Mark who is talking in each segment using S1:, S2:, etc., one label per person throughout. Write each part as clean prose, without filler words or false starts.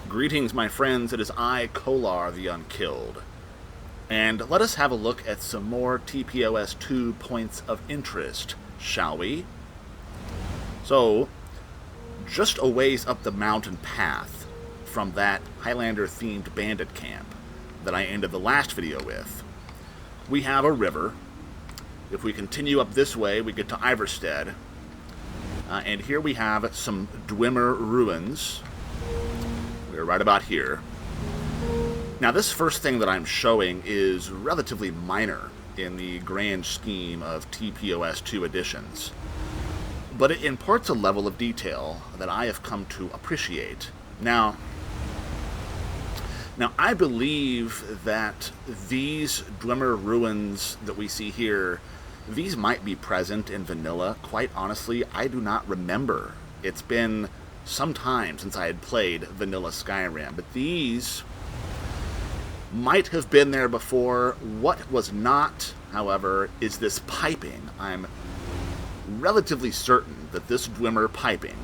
S1: Greetings, my friends. It is I, Kolar the Unkilled. And let us have a look at some more TPOS2 Points of Interest, shall we? So, just a ways up the mountain path from that Highlander-themed bandit camp that I ended the last video with, we have a river. If we continue up this way, we get to Iverstead. And here we have some Dwemer ruins. We're right about here. Now, this first thing that I'm showing is relatively minor in the grand scheme of TPOS2 editions, but it imparts a level of detail that I have come to appreciate. Now, I believe that these Dwemer ruins that we see here, these might be present in vanilla. Quite honestly, I do not remember. It's been some time since I had played vanilla Skyrim, but these might have been there before. What was not, however, is this piping. I'm relatively certain that this Dwemer piping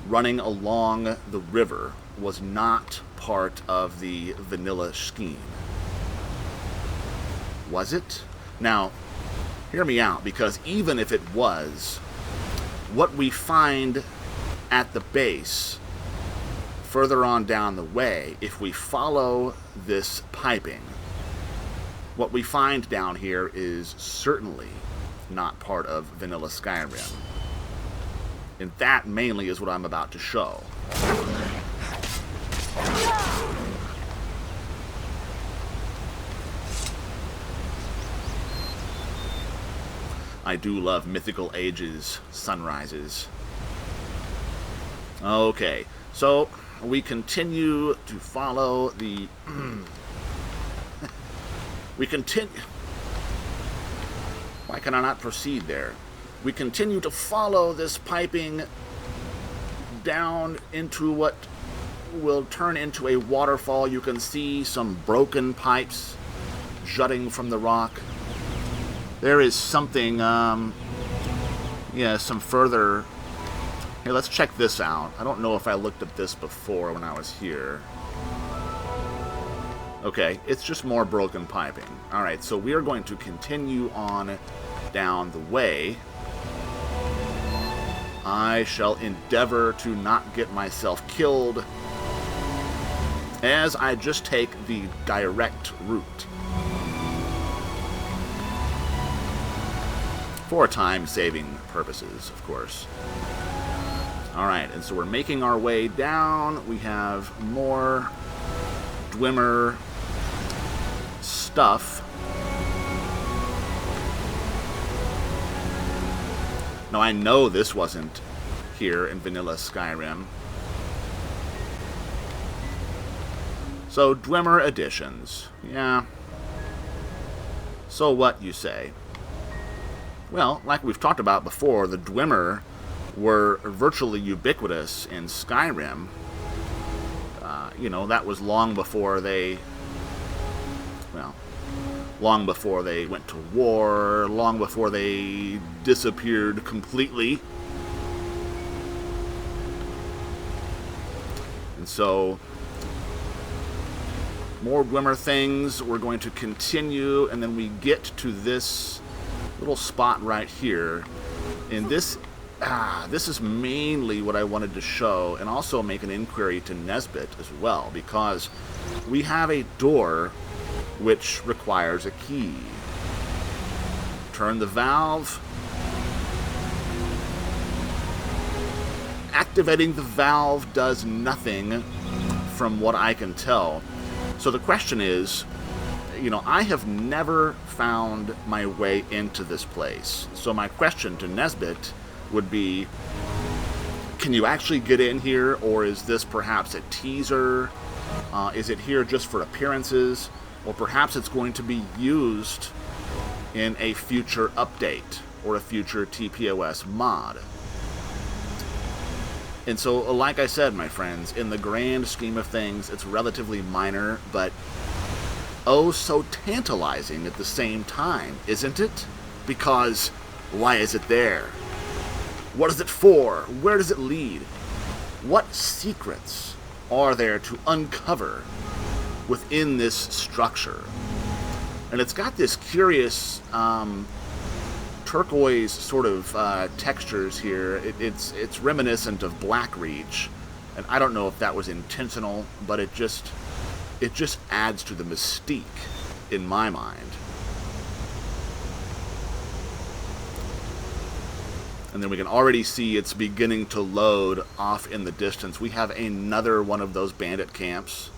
S1: running along the river was not part of the vanilla scheme. Was it? Now, hear me out, because even if it was, what we find at the base, further on down the way, if we follow this piping, what we find down here is certainly not part of vanilla Skyrim. And that mainly is what I'm about to show. I do love Mythical Ages sunrises. Okay, so we continue to follow the... Why can I not proceed there? We continue to follow this piping down into what will turn into a waterfall. You can see some broken pipes jutting from the rock. There is something, some further... Here, let's check this out. I don't know if I looked at this before when I was here. Okay, it's just more broken piping. Alright, so we are going to continue on down the way. I shall endeavor to not get myself killed, as I just take the direct route. For time-saving purposes, of course. Alright, and so we're making our way down. We have more Dwemer stuff. Now, I know this wasn't here in vanilla Skyrim. So, Dwemer additions. Yeah. So what, you say? Well, like we've talked about before, the Dwemer were virtually ubiquitous in Skyrim. That was long before they went to war, long before they disappeared completely. And so, more Dwemer things. We're going to continue, and then we get to this little spot right here. And this is mainly what I wanted to show, and also make an inquiry to Nesbit as well, because we have a door which requires a key. Turn the valve. Activating the valve does nothing from what I can tell. So the question is, I have never found my way into this place. So my question to Nesbit would be, can you actually get in here, or is this perhaps a teaser? Is it here just for appearances? Or perhaps it's going to be used in a future update or a future TPOS mod. And so, like I said, my friends, in the grand scheme of things, it's relatively minor, but oh so tantalizing at the same time, isn't it? Because why is it there? What is it for? Where does it lead? What secrets are there to uncover within this structure? And it's got this curious turquoise sort of textures here. It's reminiscent of Blackreach, and I don't know if that was intentional, but it just adds to the mystique in my mind. And then we can already see it's beginning to load off in the distance. We have another one of those bandit camps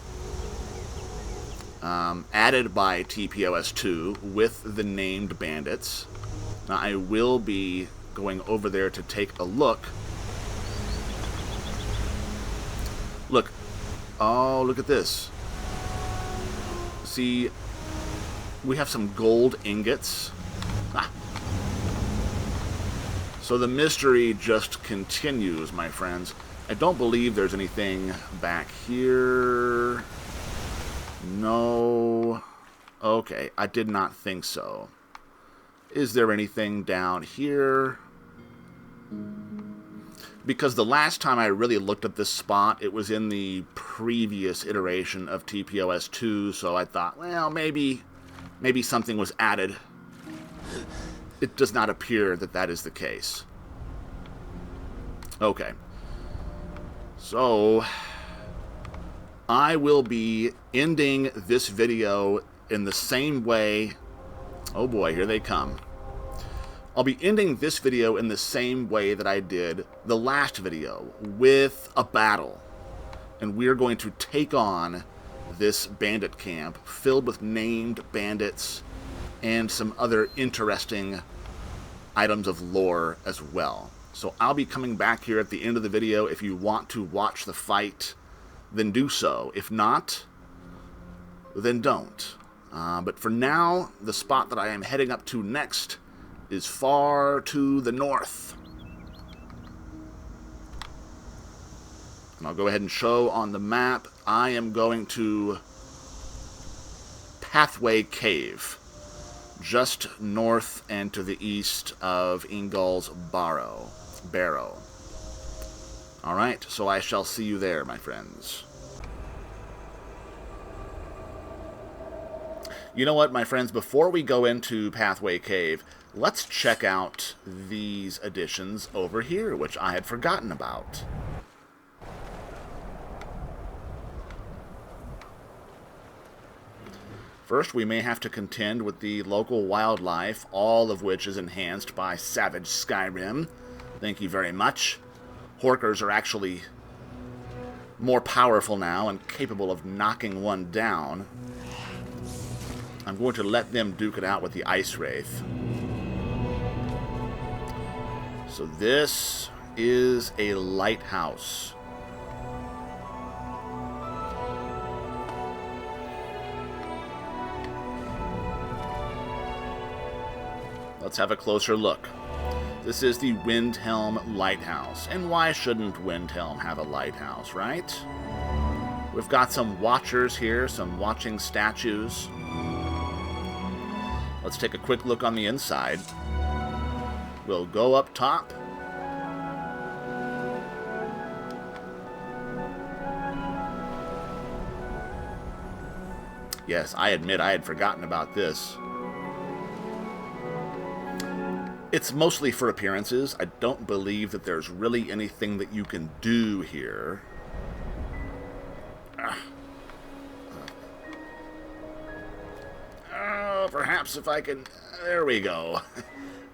S1: added by TPOS2 with the named bandits. Now I will be going over there to take a look. Look. Oh, look at this. See, we have some gold ingots. Ah. So the mystery just continues, my friends. I don't believe there's anything back here. No. Okay, I did not think so. Is there anything down here? Because the last time I really looked at this spot, it was in the previous iteration of TPOS2, so I thought, well, maybe something was added. It does not appear that that is the case. Okay. So, I will be ending this video in the same way. Oh boy, here they come. I'll be ending this video in the same way that I did the last video, with a battle. And we're going to take on this bandit camp filled with named bandits and some other interesting items of lore as well. So I'll be coming back here at the end of the video. If you want to watch the fight, then do so. If not, then don't. But for now, the spot that I am heading up to next is far to the north. And I'll go ahead and show on the map. I am going to Pathway Cave, just north and to the east of Ingol's Barrow. Alright, so I shall see you there, my friends. You know what, my friends, before we go into Pathway Cave, let's check out these additions over here, which I had forgotten about. First, we may have to contend with the local wildlife, all of which is enhanced by Savage Skyrim. Thank you very much. Horkers are actually more powerful now and capable of knocking one down. I'm going to let them duke it out with the Ice Wraith. So this is a lighthouse. Let's have a closer look. This is the Windhelm Lighthouse. And why shouldn't Windhelm have a lighthouse, right? We've got some watchers here, some watching statues. Let's take a quick look on the inside. We'll go up top. Yes, I admit I had forgotten about this. It's mostly for appearances. I don't believe that there's really anything that you can do here. Perhaps if I can... There we go.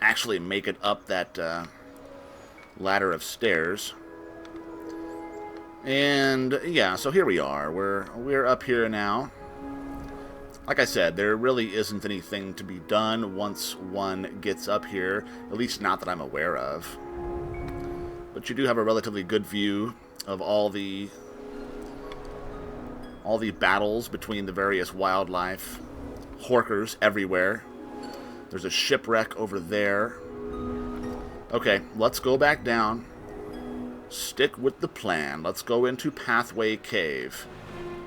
S1: Actually make it up that ladder of stairs. And yeah, so here we are. We're up here now. Like I said, there really isn't anything to be done once one gets up here, at least not that I'm aware of. But you do have a relatively good view of all the battles between the various wildlife. Horkers everywhere. There's a shipwreck over there. Okay, let's go back down. Stick with the plan. Let's go into Pathway Cave,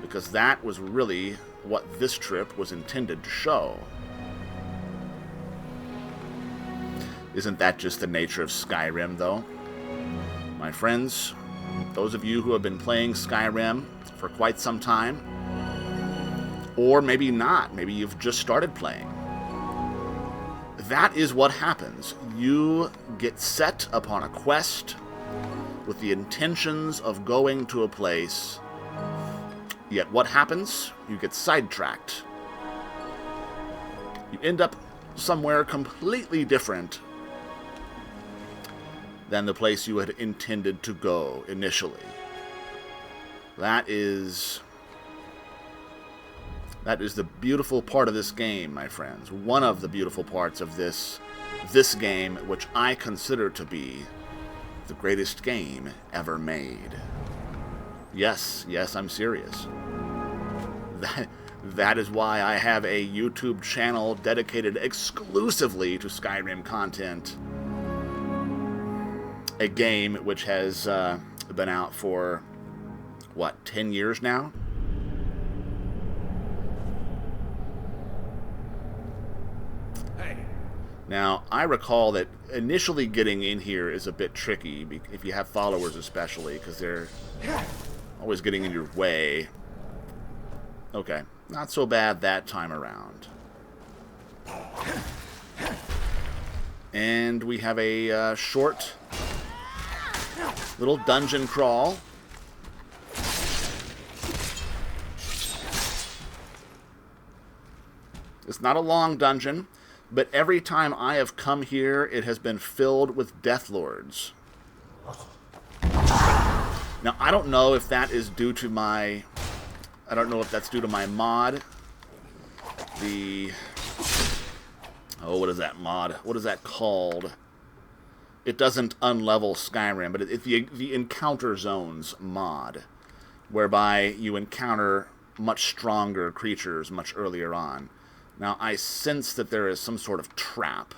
S1: because that was really what this trip was intended to show. Isn't that just the nature of Skyrim, though? My friends, those of you who have been playing Skyrim for quite some time, or maybe not, maybe you've just started playing, that is what happens. You get set upon a quest with the intentions of going to a place, yet what happens? You get sidetracked. You end up somewhere completely different than the place you had intended to go initially. That is the beautiful part of this game, my friends. One of the beautiful parts of this game, which I consider to be the greatest game ever made. Yes, I'm serious. That is why I have a YouTube channel dedicated exclusively to Skyrim content. A game which has been out for, what, 10 years now? Now, I recall that initially getting in here is a bit tricky, if you have followers especially, because they're always getting in your way. Okay, not so bad that time around. And we have a short little dungeon crawl. It's not a long dungeon, but every time I have come here, it has been filled with Deathlords. Now, I don't know if that is due to my... I don't know if that's due to my mod. Oh, what is that mod? What is that called? It doesn't unlevel Skyrim, but it's the Encounter Zones mod, whereby you encounter much stronger creatures much earlier on. Now, I sense that there is some sort of trap.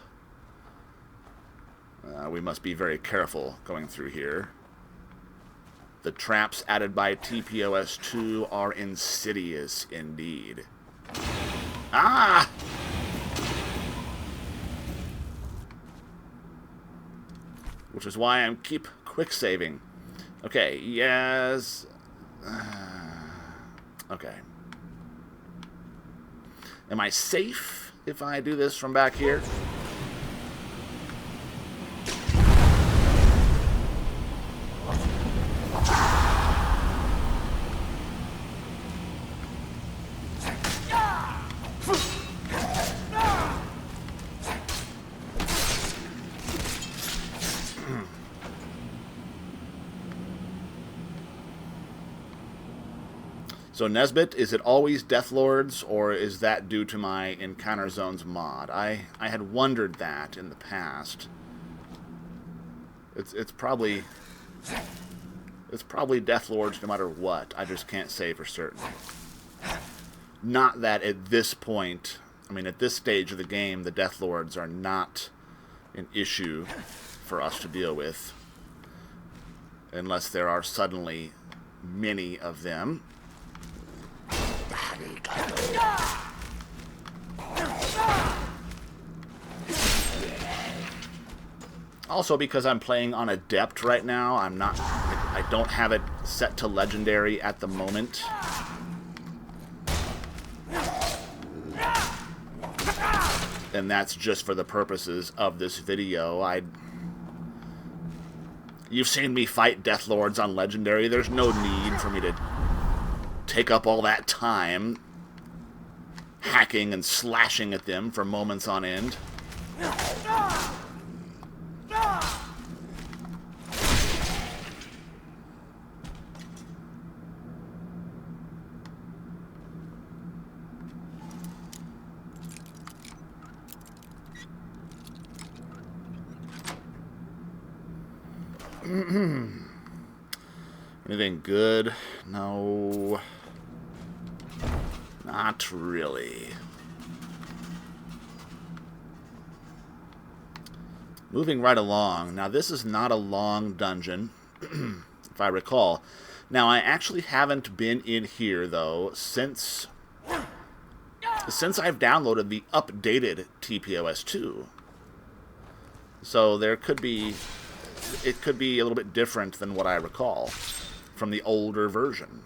S1: We must be very careful going through here. The traps added by TPOS2 are insidious indeed. Ah! Which is why I keep quick saving. Okay, yes. Okay. Am I safe if I do this from back here? So Nesbit, is it always Deathlords, or is that due to my Encounter Zones mod? I had wondered that in the past. It's probably Deathlords no matter what. I just can't say for certain. Not that at this point, I mean at this stage of the game, the Deathlords are not an issue for us to deal with, unless there are suddenly many of them. Also, because I'm playing on Adept right now, I don't have it set to Legendary at the moment. And that's just for the purposes of this video. You've seen me fight Deathlords on Legendary. There's no need for me to take up all that time hacking and slashing at them for moments on end. Anything good? No. Not really. Moving right along. Now, this is not a long dungeon, if I recall. Now, I actually haven't been in here, though, since I've downloaded the updated TPOS2. So there could be it could be a little bit different than what I recall from the older version.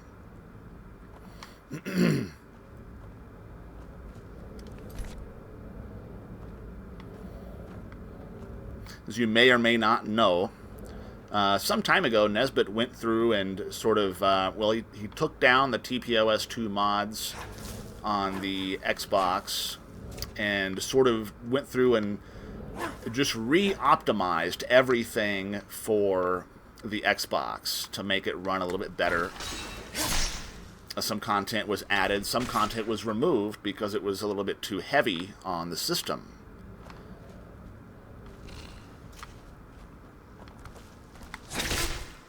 S1: As you may or may not know, some time ago, Nesbitt went through and sort of, well, he took down the TPOS2 mods on the Xbox and sort of went through and just re-optimized everything for the Xbox to make it run a little bit better. Some content was added, some content was removed because it was a little bit too heavy on the system.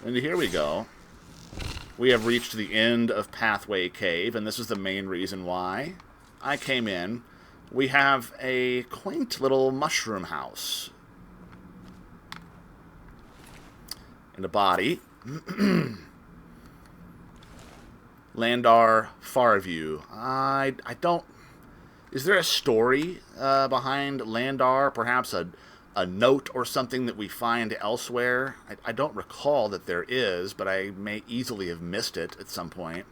S1: And here we go. We have reached the end of Pathway Cave, and this is the main reason why I came in. We have a quaint little mushroom house. And a body. Landar Farview. I don't... Is there a story behind Landar? Perhaps a note or something that we find elsewhere? I don't recall that there is, but I may easily have missed it at some point.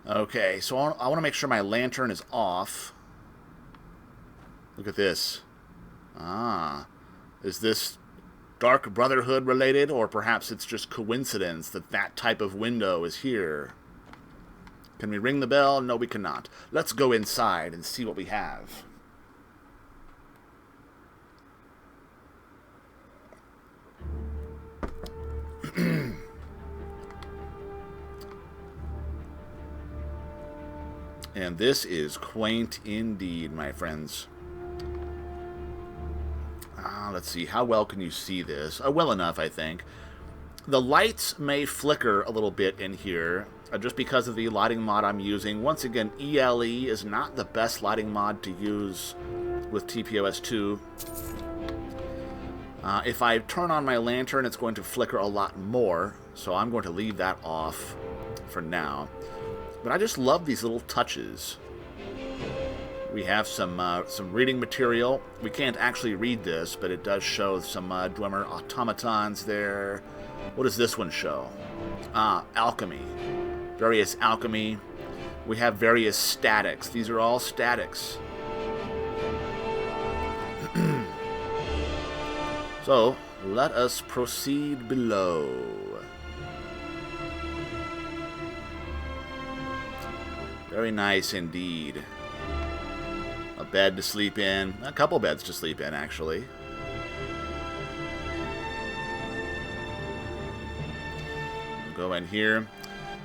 S1: Okay, so I want to make sure my lantern is off. Look at this. Ah, is this Dark Brotherhood related, or perhaps it's just coincidence that that type of window is here? Can we ring the bell? No, we cannot. Let's go inside and see what we have. And this is quaint indeed, my friends. Let's see. How well can you see this? Well enough, I think. The lights may flicker a little bit in here, just because of the lighting mod I'm using. Once again, ELE is not the best lighting mod to use with TPOS2. If I turn on my lantern, it's going to flicker a lot more, so I'm going to leave that off for now. But I just love these little touches. We have some reading material. We can't actually read this, but it does show some Dwemer automatons there. What does this one show? Alchemy. Various alchemy. We have various statics. These are all statics. So, let us proceed below. Very nice indeed. A bed to sleep in. A couple beds to sleep in, actually. We'll go in here.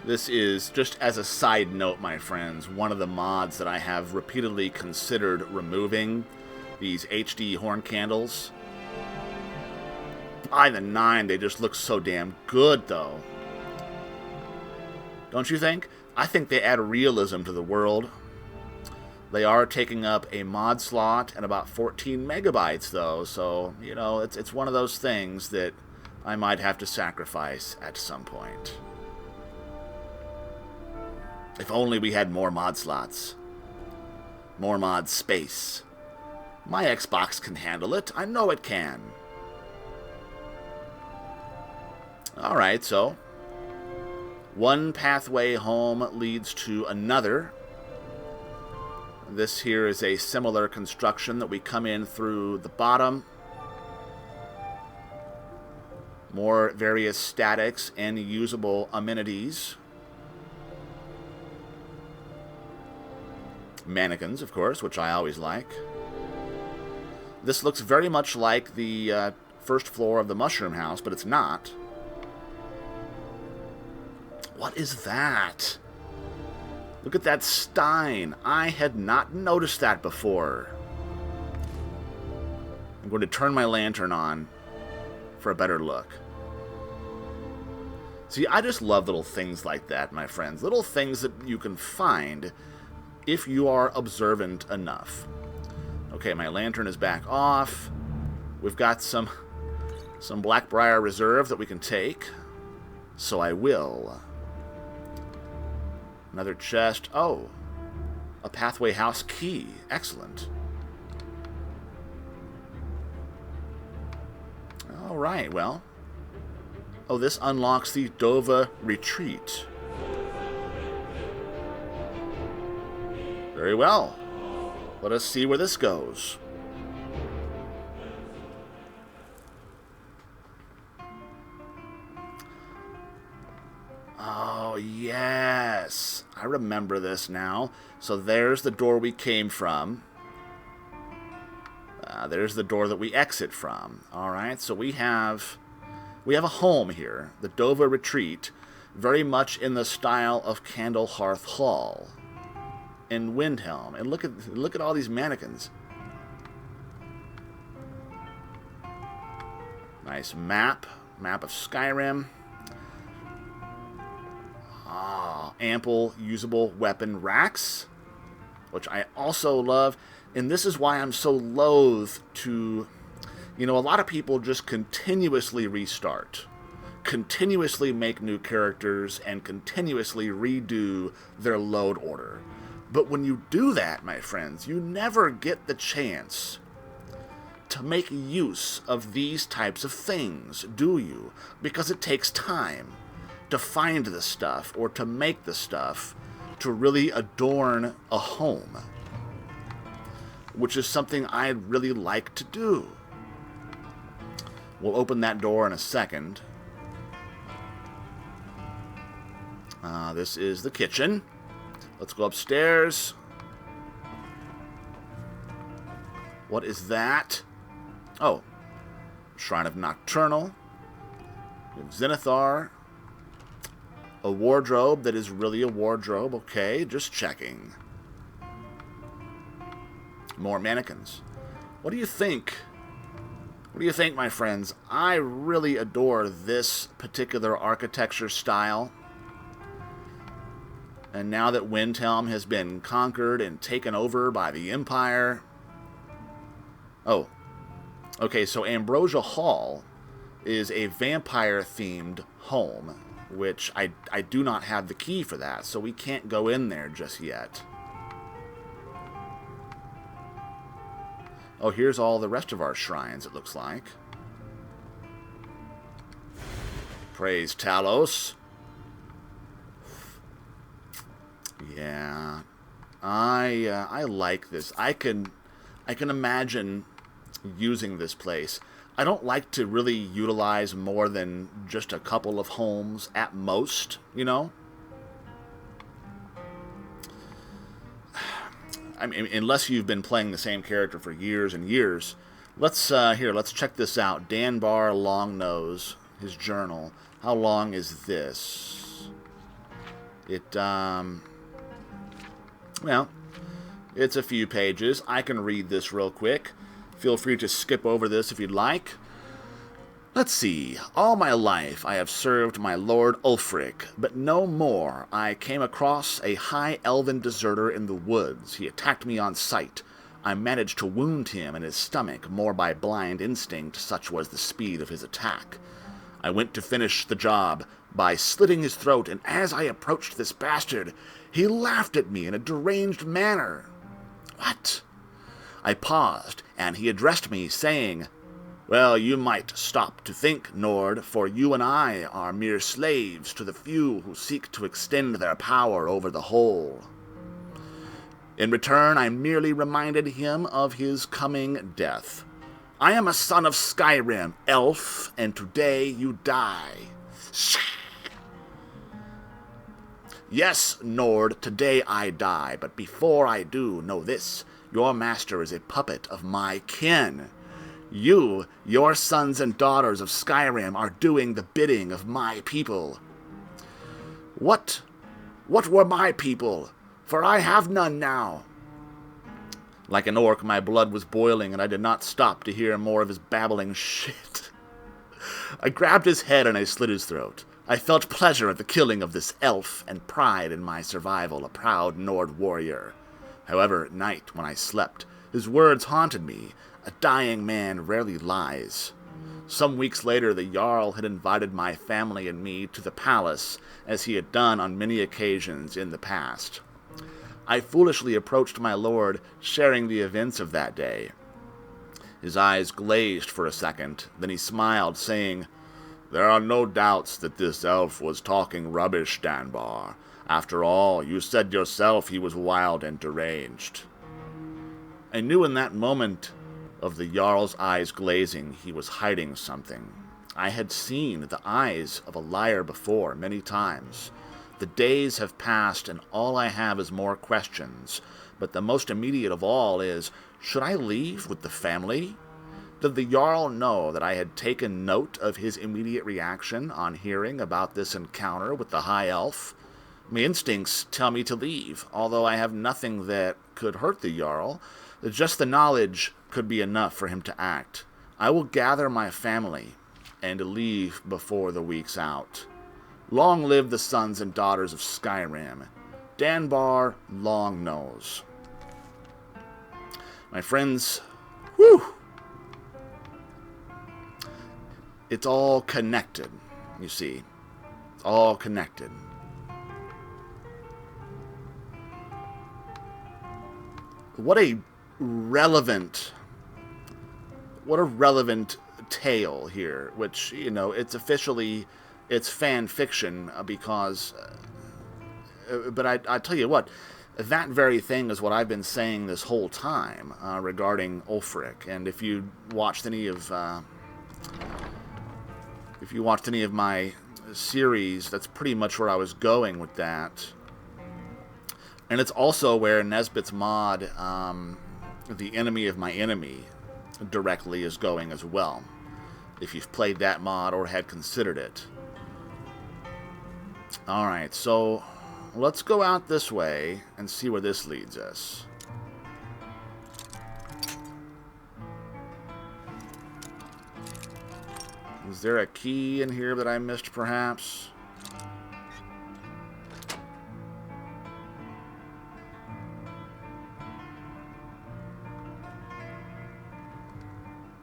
S1: This is, just as a side note, my friends, one of the mods that I have repeatedly considered removing. These HD horn candles. By the 9, they just look so damn good, though. Don't you think? I think they add realism to the world. They are taking up a mod slot and about 14 megabytes, though, so, you know, it's one of those things that I might have to sacrifice at some point. If only we had more mod slots. More mod space. My Xbox can handle it. I know it can. Alright, so one pathway home leads to another. This here is a similar construction that we come in through the bottom. More various statics and usable amenities. Mannequins, of course, which I always like. This looks very much like the first floor of the mushroom house, but it's not. What is that? Look at that stein. I had not noticed that before. I'm going to turn my lantern on for a better look. See, I just love little things like that, my friends. Little things that you can find if you are observant enough. Okay, my lantern is back off. We've got some Blackbriar Reserve that we can take. So I will. Another chest. Oh, a pathway house key. Excellent. All right, well, Oh, this unlocks the Dovah Retreat. Very well. Let us see where this goes. Oh, yes. I remember this now. So there's the door we came from. There's the door that we exit from. All right, so we have a home here, the Dovah Retreat, very much in the style of Candlehearth Hall in Windhelm. And look at all these mannequins. Nice map of Skyrim. Ample usable weapon racks, which I also love. And this is why I'm so loath to, a lot of people just continuously restart, continuously make new characters, and continuously redo their load order. But when you do that, my friends, you never get the chance to make use of these types of things, do you? Because it takes time to find the stuff or to make the stuff to really adorn a home, which is something I'd really like to do. We'll open that door in a second. This is the kitchen. Let's go upstairs. What is that? Oh, Shrine of Nocturnal. We have Zenithar. A wardrobe that is really a wardrobe. Okay, just checking. More mannequins. What do you think? What do you think, my friends? I really adore this particular architecture style. And now that Windhelm has been conquered and taken over by the Empire... Oh. Okay, so Ambrosia Hall is a vampire-themed home, which I do not have the key for that, so we can't go in there just yet. Oh, here's all the rest of our shrines, it looks like. Praise Talos. Yeah. I like this. I can imagine using this place. I don't like to really utilize more than just a couple of homes at most, I mean, unless you've been playing the same character for years and years. Let's check this out. Danbar Longnose, his journal. How long is this? Well, it's a few pages. I can read this real quick. Feel free to skip over this if you'd like. Let's see. All my life I have served my lord Ulfric, but no more. I came across a high elven deserter in the woods. He attacked me on sight. I managed to wound him in his stomach, more by blind instinct, such was the speed of his attack. I went to finish the job by slitting his throat, and as I approached this bastard, he laughed at me in a deranged manner. What? I paused, and he addressed me, saying, "Well, you might stop to think, Nord, for you and I are mere slaves to the few who seek to extend their power over the whole." In return, I merely reminded him of his coming death. "I am a son of Skyrim, elf, and today you die." "Yes, Nord, today I die, but before I do, know this. Your master is a puppet of my kin. You, your sons and daughters of Skyrim, are doing the bidding of my people." What were my people? For I have none now." Like an orc, my blood was boiling, and I did not stop to hear more of his babbling shit. I grabbed his head and I slit his throat. I felt pleasure at the killing of this elf, and pride in my survival, a proud Nord warrior. However, at night, when I slept, his words haunted me. A dying man rarely lies. Some weeks later, the Jarl had invited my family and me to the palace, as he had done on many occasions in the past. I foolishly approached my lord, sharing the events of that day. His eyes glazed for a second, then he smiled, saying, There are no doubts that this elf was talking rubbish, Danbar. After all, you said yourself he was wild and deranged. I knew in that moment of the Jarl's eyes glazing he was hiding something. I had seen the eyes of a liar before many times. The days have passed and all I have is more questions. But the most immediate of all is, should I leave with the family? Did the Jarl know that I had taken note of his immediate reaction on hearing about this encounter with the High Elf? My instincts tell me to leave, although I have nothing that could hurt the Jarl. Just the knowledge could be enough for him to act. I will gather my family and leave before the week's out. Long live the sons and daughters of Skyrim. Danbar long knows. My friends, whew! It's all connected, you see. It's all connected. What a relevant tale here, which, you know, it's officially, it's fan fiction because, but I tell you what, that very thing is what I've been saying this whole time regarding Ulfric. And if you watched any of my series, that's pretty much where I was going with that. And it's also where Nesbitt's mod, The Enemy of My Enemy, directly is going as well, if you've played that mod or had considered it. Alright, so let's go out this way and see where this leads us. Is there a key in here that I missed, perhaps?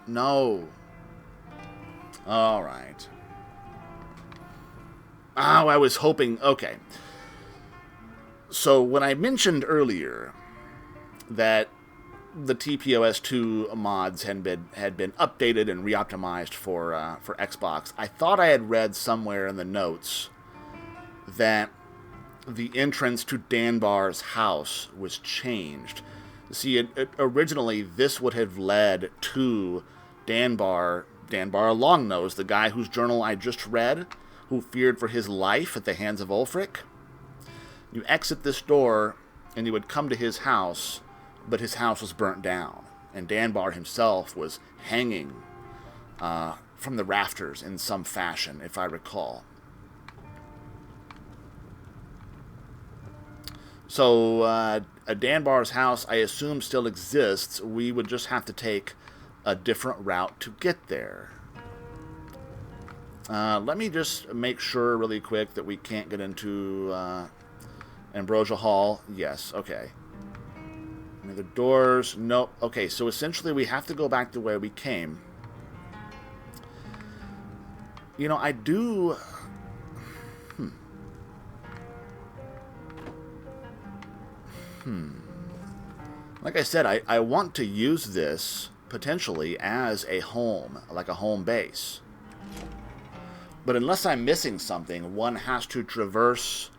S1: No. All right. Oh, I was hoping... Okay. So, when I mentioned earlier that the TPOS2 mods had been updated and re-optimized for Xbox, I thought I had read somewhere in the notes that the entrance to Danbar's house was changed. See, originally this would have led to Danbar Longnose, the guy whose journal I just read, who feared for his life at the hands of Ulfric. You exit this door, and you would come to his house, but his house was burnt down, and Danbar himself was hanging from the rafters in some fashion, if I recall. So, Danbar's house, I assume, still exists. We would just have to take a different route to get there. Let me just make sure really quick that we can't get into Ambrosia Hall. Yes, okay. Any other doors? Nope. Okay, so essentially we have to go back to where we came. You know, I do... Like I said, I want to use this potentially as a home, like a home base. But unless I'm missing something, one has to traverse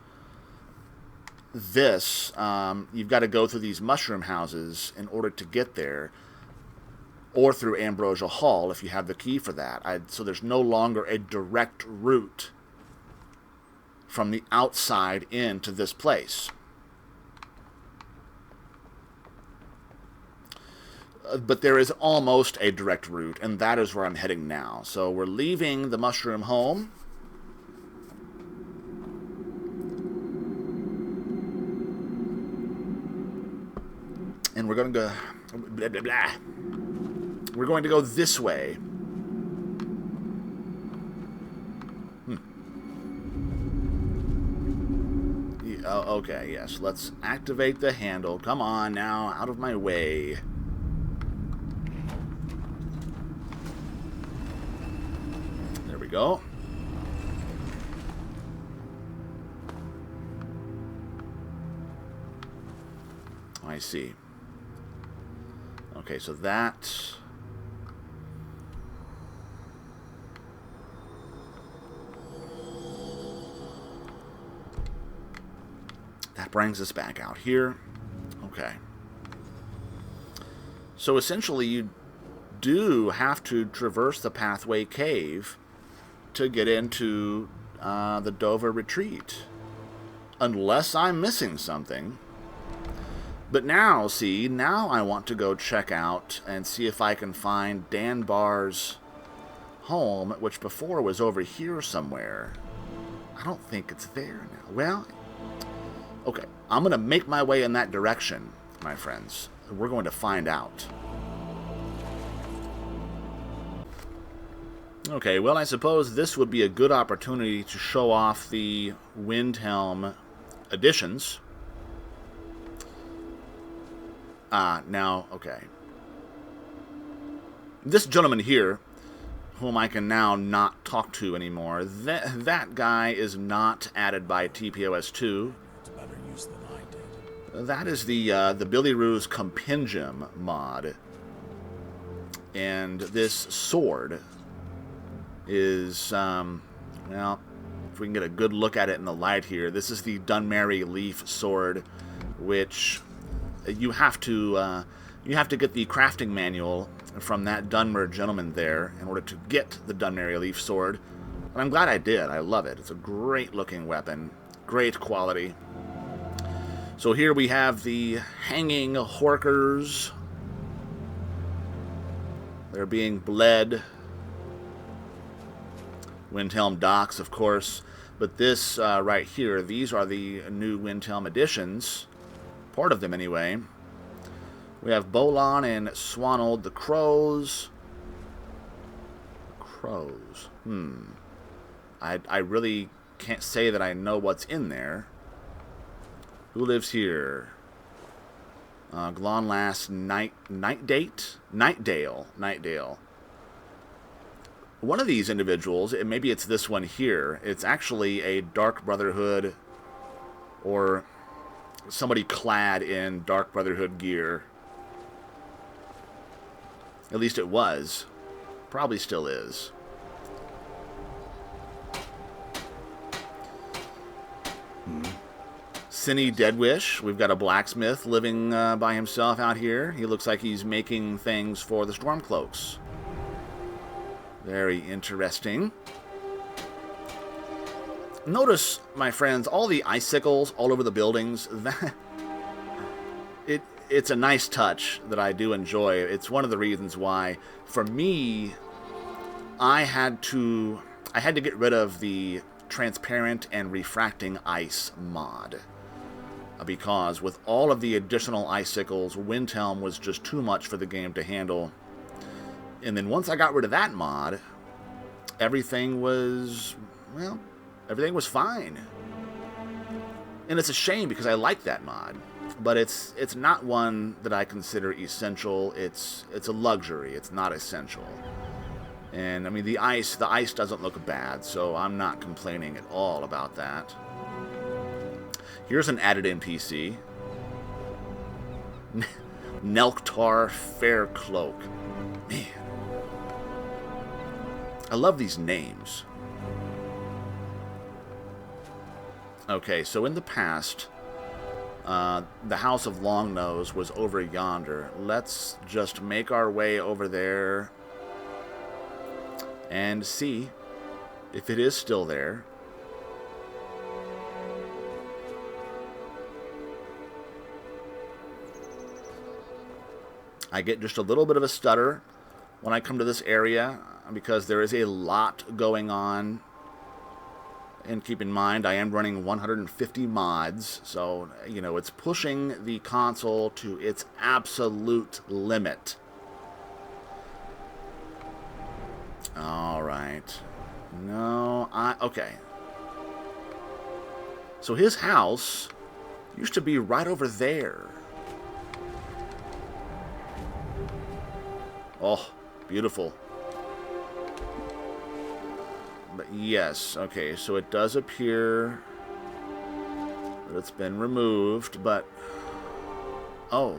S1: this. You've got to go through these mushroom houses in order to get there, or through Ambrosia Hall if you have the key for that. So there's no longer a direct route from the outside into this place. But there is almost a direct route, and that is where I'm heading now. So we're leaving the mushroom home. And we're going to go... Blah, blah, blah. We're going to go this way. Yeah, okay, yes. Let's activate the handle. Come on now, out of my way. Go. I see. Okay, so that... That brings us back out here. Okay. So essentially you do have to traverse the pathway cave to get into the Dovah Retreat. Unless I'm missing something. But now, see, now I want to go check out and see if I can find Danbar's home, which before was over here somewhere. I don't think it's there now. Well, okay, I'm going to make my way in that direction, my friends. We're going to find out. Okay, well, I suppose this would be a good opportunity to show off the Windhelm additions. Now, okay. This gentleman here, whom I can now not talk to anymore, that guy is not added by TPOS2.
S2: Better use than I did.
S1: That is the Billy Roo's Compendium mod. And this sword is, well, if we can get a good look at it in the light here, this is the Dunmerry Leaf sword, which you have to get the crafting manual from that Dunmer gentleman there in order to get the Dunmerry Leaf sword. And I'm glad I did. I love it. It's a great looking weapon, great quality. So here we have the hanging horkers. They're being bled. Windhelm docks, of course. But this right here, these are the new Windhelm additions. Part of them, anyway. We have Bolon and Swanold the Crows. Crows. I really can't say that I know what's in there. Who lives here? Glonlass Nightdale. One of these individuals, maybe it's this one here, it's actually a Dark Brotherhood or somebody clad in Dark Brotherhood gear. At least it was. Probably still is. Cinny Deadwish. We've got a blacksmith living by himself out here. He looks like he's making things for the Stormcloaks. Very interesting. Notice, my friends, all the icicles all over the buildings. It's a nice touch that I do enjoy. It's one of the reasons why, for me, I had to get rid of the transparent and refracting ice mod. Because with all of the additional icicles, Windhelm was just too much for the game to handle. And then once I got rid of that mod, everything was, well, everything was fine. And it's a shame because I like that mod. But it's not one that I consider essential. It's a luxury. It's not essential. And I mean the ice doesn't look bad, so I'm not complaining at all about that. Here's an added NPC. Nelktar Faircloak. Man. I love these names. Okay, so in the past, the House of Longnose was over yonder. Let's just make our way over there and see if it is still there. I get just a little bit of a stutter when I come to this area because there is a lot going on. And keep in mind, I am running 150 mods, so, you know, it's pushing the console to its absolute limit. Alright. No, okay. So his house used to be right over there. Oh, beautiful. But yes, okay, so it does appear that it's been removed, but... Oh.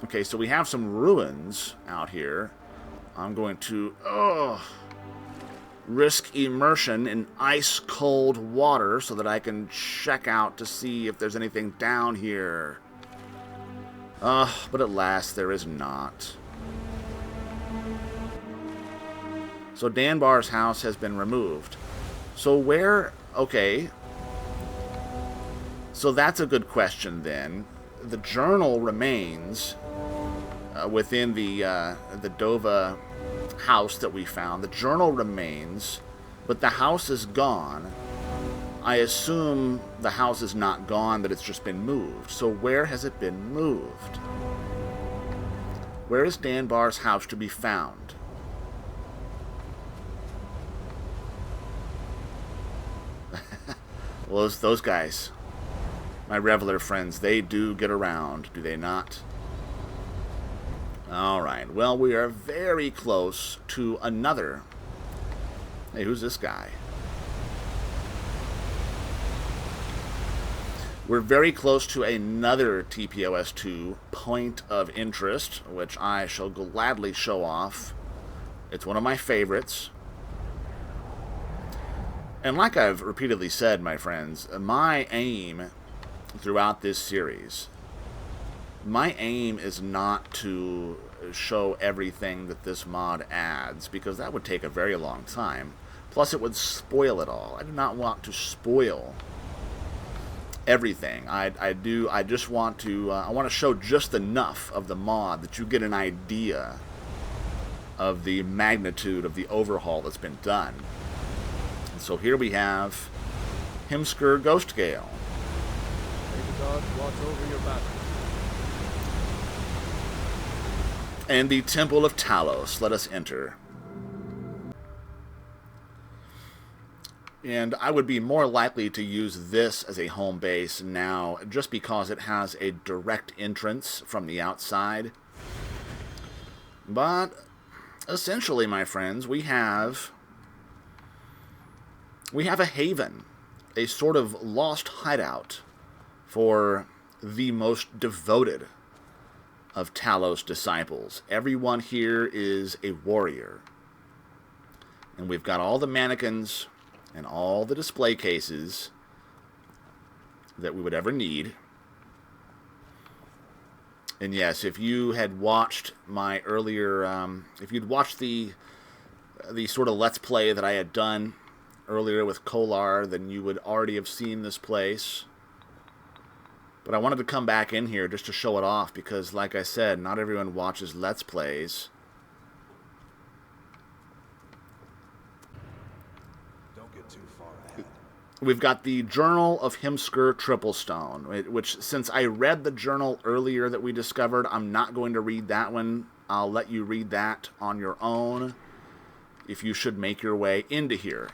S1: Okay, so we have some ruins out here. I'm going to... Oh! risk immersion in ice-cold water so that I can check out to see if there's anything down here. But at last there is not. So Danbar's house has been removed. So where... Okay. So that's a good question then. The journal remains within the Dovah house that we found. The journal remains, but the house is gone. I assume the house is not gone, that it's just been moved. So where has it been moved? Where is Danbar's house to be found? Well, those guys, my Reveler friends, they do get around, do they not? Alright, well, we are very close to another... Hey, who's this guy? We're very close to another TPOS2 Point of Interest, which I shall gladly show off. It's one of my favorites. And like I've repeatedly said, my friends, my aim throughout this series, my aim is not to show everything that this mod adds, because that would take a very long time. Plus, it would spoil it all. I do not want to spoil everything. I just want to, I want to show just enough of the mod that you get an idea of the magnitude of the overhaul that's been done. And so here we have Himsker Ghostgale.
S3: May the gods watch over your battle.
S1: And the Temple of Talos. Let us enter. And I would be more likely to use this as a home base now, just because it has a direct entrance from the outside. But essentially, my friends, we have a haven, a sort of lost hideout for the most devoted of Talos disciples. Everyone here is a warrior. And we've got all the mannequins and all the display cases that we would ever need. And yes, if you had watched my earlier, if you'd watched the sort of Let's Play that I had done earlier with Kolar, then you would already have seen this place. But I wanted to come back in here just to show it off, because like I said, not everyone watches Let's Plays. We've got the Journal of Himsker Triplestone, which, since I read the journal earlier that we discovered, I'm not going to read that one. I'll let you read that on your own if you should make your way into here.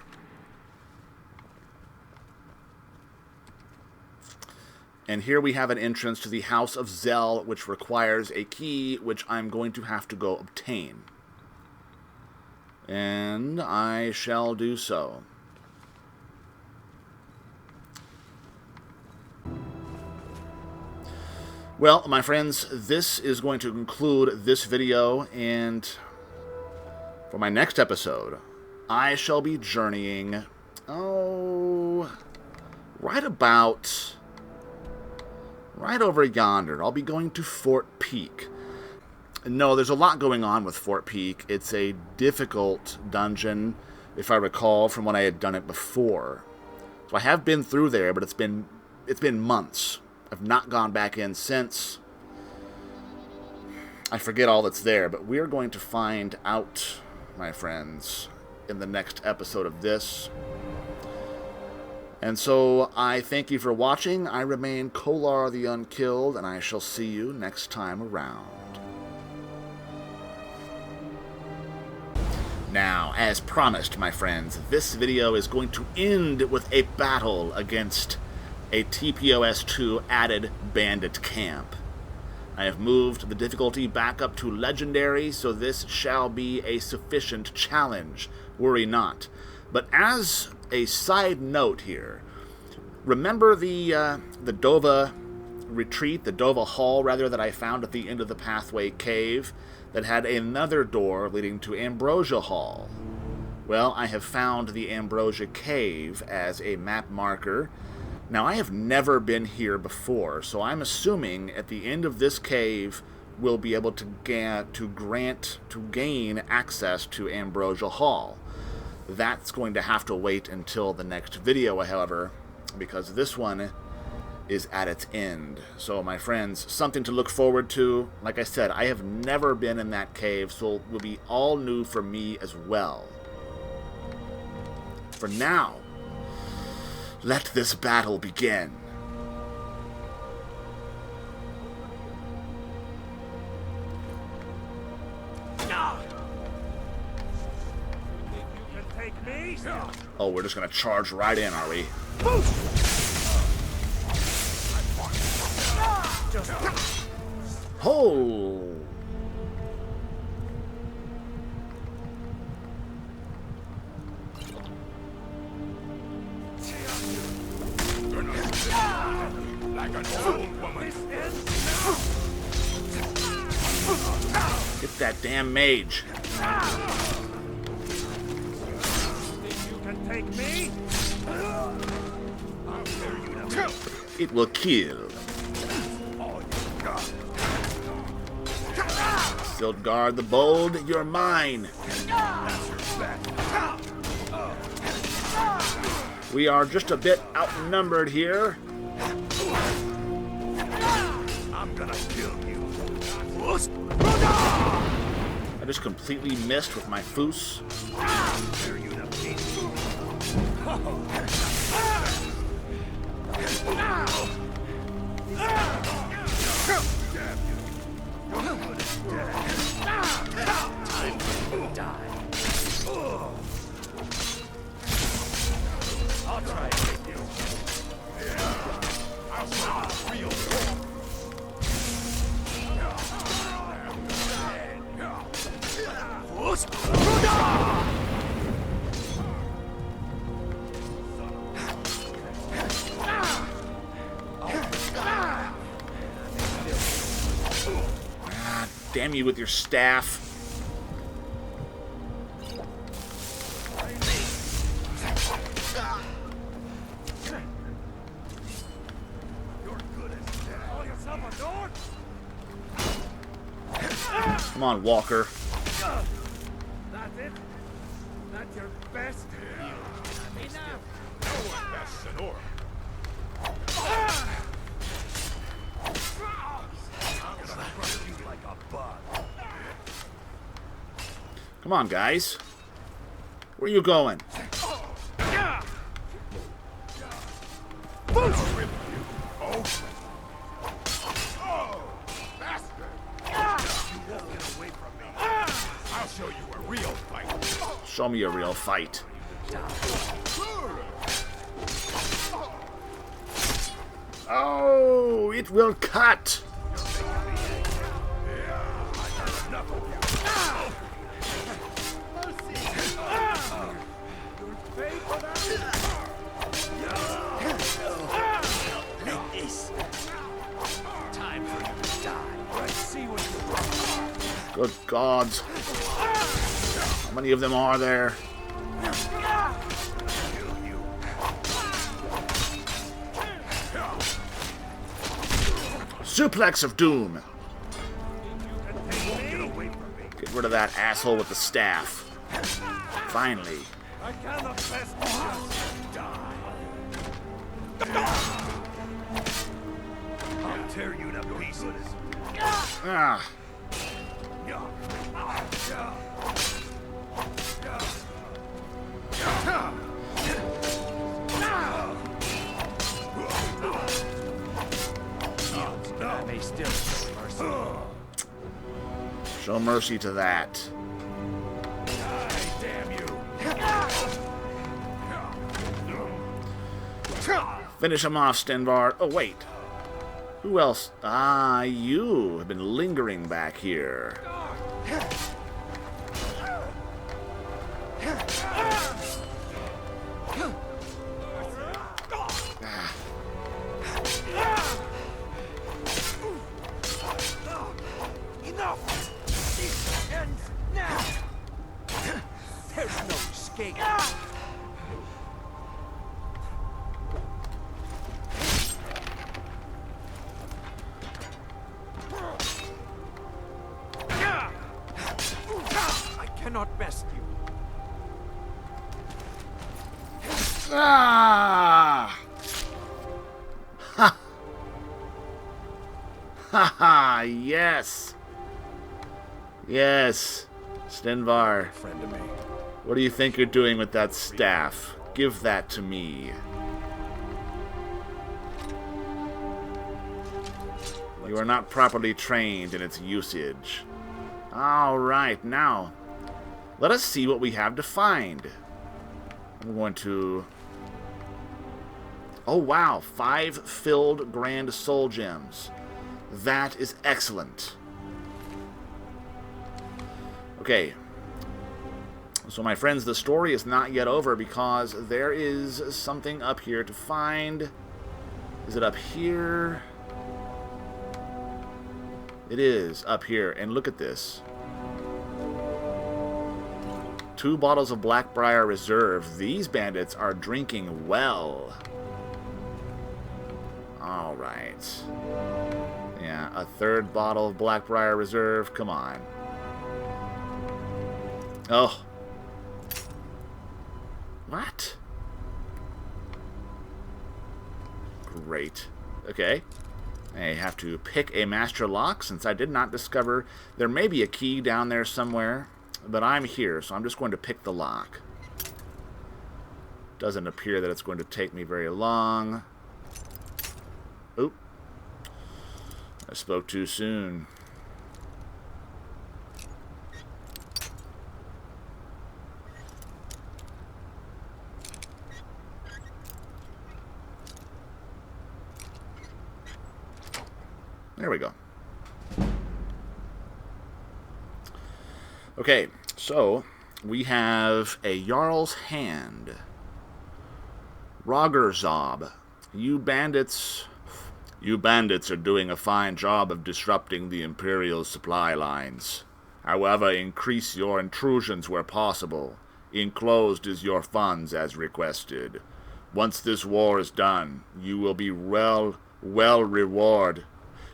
S1: And here we have an entrance to the House of Zell, which requires a key, which I'm going to have to go obtain. And I shall do so. Well, my friends, this is going to conclude this video, and for my next episode, I shall be journeying, right over yonder. I'll be going to Fort Peak. No, there's a lot going on with Fort Peak. It's a difficult dungeon, if I recall, from when I had done it before. So I have been through there, but it's been months. I've not gone back in since. I forget all that's there, but we're going to find out, my friends, in the next episode of this. And so I thank you for watching. I remain Kolar the Unkilled, and I shall see you next time around. Now, as promised, my friends, this video is going to end with a battle against a TPOS2 added bandit camp. I have moved the difficulty back up to Legendary, so this shall be a sufficient challenge. Worry not. But as a side note here, remember the Dovah Retreat, the Dovah Hall, rather, that I found at the end of the Pathway Cave that had another door leading to Ambrosia Hall? Well, I have found the Ambrosia Cave as a map marker. Now, I have never been here before, so I'm assuming at the end of this cave, we'll be able to gain access to Ambrosia Hall. That's going to have to wait until the next video, however, because this one is at its end. So, my friends, something to look forward to. Like I said, I have never been in that cave, so it will be all new for me as well. For now, let this battle begin. Oh, we're just gonna charge right in, are we? Oh!
S2: Like an old woman.
S1: Get that damn mage.
S3: Take me?
S1: It will kill. Sildgard the Bold, you're mine. We are just a bit outnumbered here.
S2: I'm gonna kill you.
S1: I just completely missed with my foos.
S2: I'll try to get you. I'll show you real
S1: Damn you with your staff. Come on, Walker.
S3: That's it? That's your best? Enough!
S2: no one bests an orc. I'm gonna crush you like a bug.
S1: Come on, guys. Where you going?
S2: I'll show you a real fight.
S1: Show me a real fight. Oh, it will cut. Good gods. How many of them are there? Suplex of Doom. Get rid of that asshole with the staff. Finally.
S3: I cannot best just die.
S2: I'll tear you to pieces.
S1: Ah.
S2: I may still show mercy.
S1: Show mercy to that.
S2: Damn you.
S1: Finish him off, Danbar. Oh, wait. Who else? Ah, you have been lingering back here.
S3: Enough! This ends now! There's no escape. cannot best you.
S1: Ah! Ha! Ha ha! Yes! Yes! Danbar,
S2: Friend of me.
S1: what do you think you're doing with that staff? Give that to me. You are not properly trained in its usage. Alright, now, let us see what we have to find. I'm going to... Oh, wow, 5 filled grand soul gems. That is excellent. Okay. So, my friends, the story is not yet over because there is something up here to find. Is it up here? It is up here, and look at this. 2 bottles of Blackbriar Reserve. These bandits are drinking well. Alright. Yeah, a 3rd bottle of Blackbriar Reserve. Come on. Oh. What? Great. Okay. I have to pick a master lock since I did not discover there may be a key down there somewhere, but I'm here, so I'm just going to pick the lock. Doesn't appear that it's going to take me very long. Oop. I spoke too soon. There we go. Okay, so we have a Jarl's Hand. Rogerzob. You bandits are doing a fine job of disrupting the Imperial supply lines. However, increase your intrusions where possible. Enclosed is your funds as requested. Once this war is done, you will be well rewarded.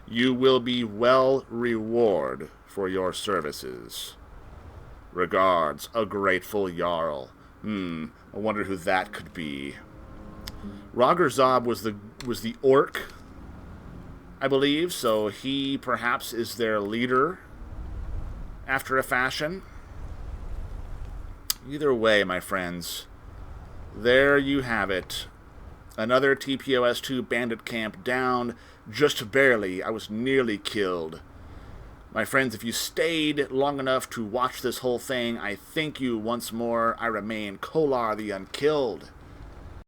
S1: You will be well rewarded for your services. Regards, a grateful Jarl. I wonder who that could be. Rogerzob was the orc, I believe, so he perhaps is their leader after a fashion. Either way, my friends, there you have it. Another TPOS2 bandit camp down, just barely. I was nearly killed. My friends, if you stayed long enough to watch this whole thing, I thank you once more. I remain Kolar the Unkilled.